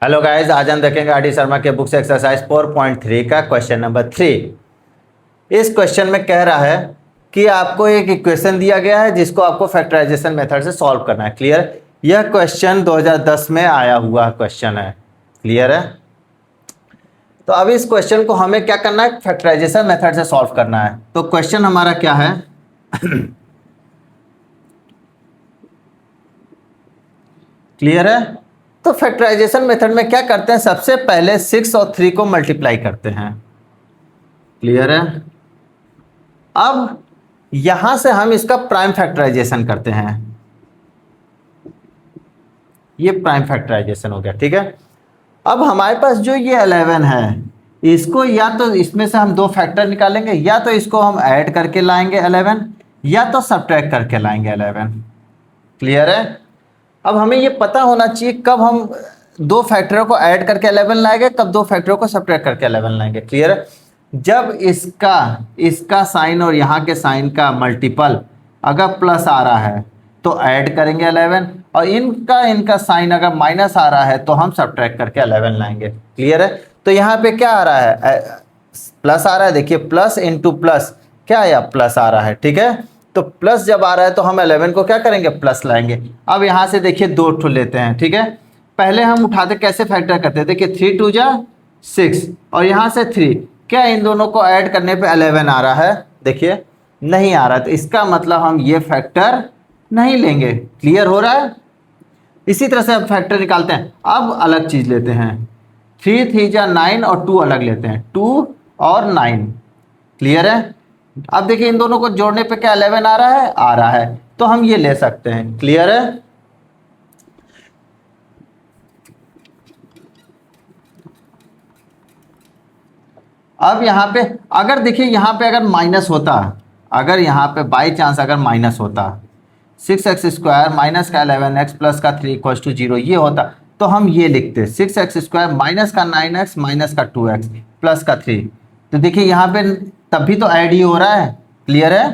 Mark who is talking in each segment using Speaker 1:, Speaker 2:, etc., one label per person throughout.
Speaker 1: Hello guys, आज हम देखेंगे आर डी शर्मा के बुक से एक्सरसाइज 4.3 का क्वेश्चन नंबर 3। इस क्वेश्चन में कह रहा है कि आपको एक इक्वेशन दिया गया है जिसको आपको फैक्टराइजेशन मेथड से सॉल्व करना है। क्लियर? यह क्वेश्चन 2010 में आया हुआ क्वेश्चन है। क्लियर है? तो अभी इस क्वेश्चन को हमें क्या करना है, फैक्टराइजेशन मेथड से सॉल्व करना है। तो क्वेश्चन हमारा क्या है क्लियर है? तो फैक्टराइजेशन मेथड में क्या करते हैं, सबसे पहले 6 और 3 को मल्टीप्लाई करते हैं। क्लियर है? अब यहां से हम इसका प्राइम फैक्टराइजेशन करते हैं। ये प्राइम फैक्टराइजेशन हो गया। ठीक है, अब हमारे पास जो ये 11 है, इसको या तो इसमें से हम दो फैक्टर निकालेंगे, या तो इसको हम ऐड करके लाएंगे 11, या तो सब्ट्रैक्ट करके लाएंगे 11। क्लियर है? अब हमें ये पता होना चाहिए कब हम दो फैक्टरों को ऐड करके 11 लाएंगे, कब दो फैक्टरों को सब्ट्रैक्ट करके 11 लाएंगे। क्लियर है? जब इसका साइन और यहाँ के साइन का मल्टीपल अगर प्लस आ रहा है तो ऐड करेंगे 11, और इनका साइन अगर माइनस आ रहा है तो हम सब्ट्रैक्ट करके 11 लाएंगे। क्लियर है? तो यहाँ पे क्या आ रहा है, प्लस आ रहा है। देखिए, प्लस इंटू प्लस क्या आया, प्लस आ रहा है। ठीक है, तो प्लस जब आ रहा है तो हम 11 को क्या करेंगे, प्लस लाएंगे। अब यहाँ से देखिए दो ठो लेते हैं। ठीक है, पहले हम उठाते कैसे फैक्टर करते हैं, देखिए 3 2 जा 6 और यहाँ से 3, क्या इन दोनों को ऐड करने पे 11 आ रहा है? देखिए नहीं आ रहा, तो इसका मतलब हम ये फैक्टर नहीं लेंगे। क्लियर हो रहा है? इसी तरह से अब फैक्टर निकालते हैं। अब अलग चीज लेते हैं, 3 3 जा 9 और 2 अलग लेते हैं, 2 और 9। क्लियर है? अब देखिए इन दोनों को जोड़ने पे क्या 11 आ रहा है, आ रहा है, तो हम ये ले सकते हैं। क्लियर है? अब यहाँ पे अगर देखिए, यहाँ पे अगर माइनस होता, अगर यहाँ पे बाई चांस अगर माइनस होता, 6x² माइनस का 11x प्लस का 3 इक्वल्स टू 0 ये होता, तो हम ये लिखते 6x² माइनस का 9x माइनस का 2x प्लस का 3। तो देखिए यहाँ पे तब भी तो ऐड ही हो रहा है। क्लियर है?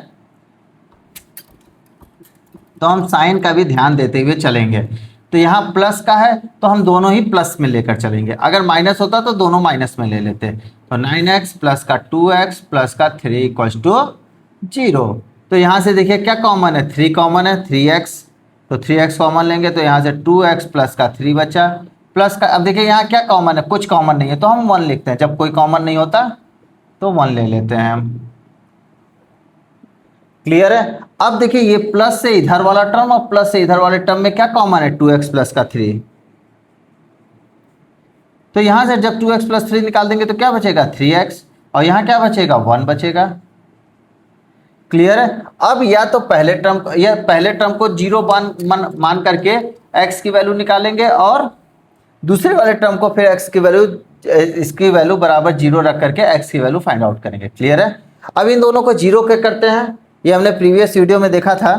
Speaker 1: तो हम साइन का भी ध्यान देते हुए चलेंगे। तो यहाँ प्लस का है तो हम दोनों ही प्लस में लेकर चलेंगे, अगर माइनस होता तो दोनों माइनस में ले लेते। तो 9x प्लस का 2x प्लस का 3 इक्वल्स टू 0। तो यहाँ से देखिए क्या कॉमन है, 3 कॉमन है, 3x, तो 3x कॉमन लेंगे तो यहाँ से 2x प्लस का 3 बचा, प्लस का, अब देखिए यहाँ क्या कॉमन है, कुछ कॉमन नहीं है तो हम 1 लिखते हैं। जब कोई कॉमन नहीं होता तो 1 ले लेते हैं हम। क्लियर है? अब देखिए ये प्लस से इधर वाला टर्म और प्लस से इधर वाले टर्म में क्या कॉमन है, 2x प्लस का 3। तो यहां से जब 2x प्लस 3 निकाल देंगे तो क्या बचेगा, 3x, और यहां क्या बचेगा, 1 बचेगा। क्लियर है? अब या तो पहले टर्म को 0 मान करके x की वैल्यू निकालेंगे, और दूसरे वाले टर्म को फिर इसकी वैल्यू बराबर 0 रख करके x की वैल्यू फाइंड आउट करेंगे। क्लियर है? अब इन दोनों को 0 के करते हैं, ये हमने प्रीवियस वीडियो में देखा था।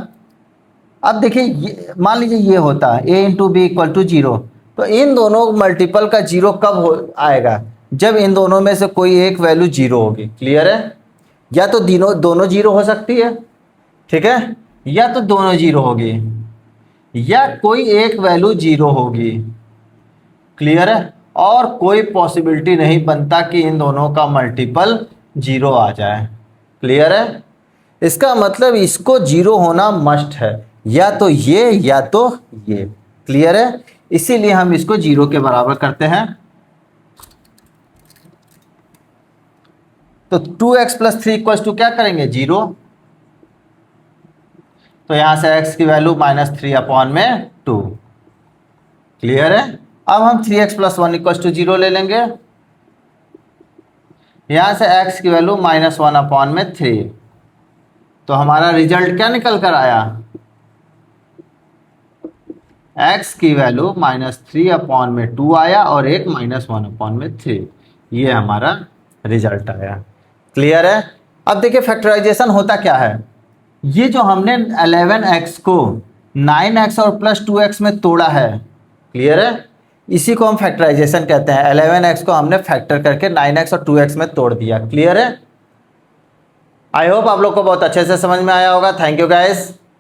Speaker 1: अब देखिए मान लीजिए ये होता है a into B equal to 0, तो इन दोनों मल्टीपल का 0 कब आएगा, जब इन दोनों में से कोई एक वैल्यू 0 होगी। क्लियर है? या तो दोनों 0 हो सकती है, ठीक है, या तो दोनों 0 होगी, या कोई एक वैल्यू 0 होगी। क्लियर है? और कोई पॉसिबिलिटी नहीं बनता कि इन दोनों का मल्टीपल 0 आ जाए। क्लियर है? इसका मतलब इसको 0 होना मस्ट है, या तो ये या तो ये। क्लियर है? इसीलिए हम इसको 0 के बराबर करते हैं। तो 2x प्लस 3 इक्वल्स टू क्या करेंगे, 0। तो यहां से x की वैल्यू -3/2। क्लियर है? अब हम 3x प्लस 1 इक्वल्स टू 0 ले लेंगे, यहां से x की वैल्यू -1/3। तो हमारा रिजल्ट क्या निकल कर आया, x की वैल्यू -3/2 आया और एक -1/3। ये हमारा रिजल्ट आया। क्लियर है? अब देखिए फैक्टराइजेशन होता क्या है, ये जो हमने 11x को 9x और प्लस 2x में तोड़ा है, क्लियर है, इसी को हम फैक्टराइजेशन कहते हैं। 11x को हमने फैक्टर करके 9x और 2x में तोड़ दिया। क्लियर है? आई होप आप लोग को बहुत अच्छे से समझ में आया होगा। Thank you guys.